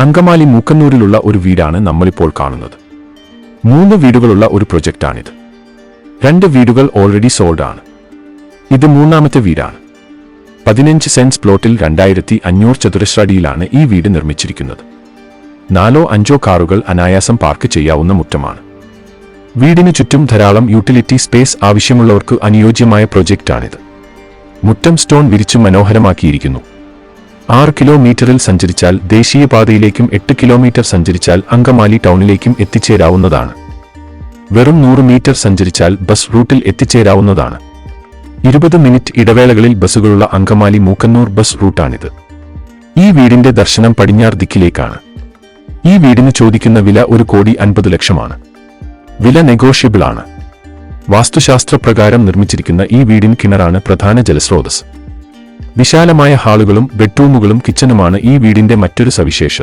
അങ്കമാലി മൂക്കന്നൂരിലുള്ള ഒരു വീടാണ് നമ്മളിപ്പോൾ കാണുന്നത്. 3 വീടുകളുള്ള ഒരു പ്രൊജക്റ്റാണിത്. 2 വീടുകൾ ഓൾറെഡി സോൾഡ് ആണ്. ഇത് 3ാമത്തെ വീടാണ്. 15 സെന്റ്സ് പ്ലോട്ടിൽ 2500 ചതുരശ്ര അടിയിലാണ് ഈ വീട് നിർമ്മിച്ചിരിക്കുന്നത്. 4-5 കാറുകൾ അനായാസം പാർക്ക് ചെയ്യാവുന്ന മുറ്റമാണ്. വീടിനു ചുറ്റും ധാരാളം യൂട്ടിലിറ്റി സ്പേസ് ആവശ്യമുള്ളവർക്ക് അനുയോജ്യമായ പ്രൊജക്റ്റാണിത്. മുറ്റം സ്റ്റോൺ വിരിച്ചു മനോഹരമാക്കിയിരിക്കുന്നു. 6 കിലോമീറ്ററിൽ സഞ്ചരിച്ചാൽ ദേശീയപാതയിലേക്കും 8 കിലോമീറ്റർ സഞ്ചരിച്ചാൽ അങ്കമാലി ടൗണിലേക്കും എത്തിച്ചേരാവുന്നതാണ്. വെറും 100 മീറ്റർ സഞ്ചരിച്ചാൽ ബസ് റൂട്ടിൽ എത്തിച്ചേരാവുന്നതാണ്. 20 മിനിറ്റ് ഇടവേളകളിൽ ബസ്സുകളുള്ള അങ്കമാലി മൂക്കന്നൂർ ബസ് റൂട്ടാണിത്. ഈ വീടിന്റെ ദർശനം പടിഞ്ഞാറ് ദിക്കിലേക്കാണ്. ഈ വീടിന് ചോദിക്കുന്ന വില 1,50,00,000 വില നെഗോഷ്യബിൾ ആണ്. വാസ്തുശാസ്ത്രപ്രകാരം നിർമ്മിച്ചിരിക്കുന്ന ഈ വീടിന് കിണറാണ് പ്രധാന ജലസ്രോതസ്. വിശാലമായ ഹാളുകളും ബെഡ്റൂമുകളും കിച്ചണുമാണ് ഈ വീടിന്റെ മറ്റൊരു സവിശേഷത.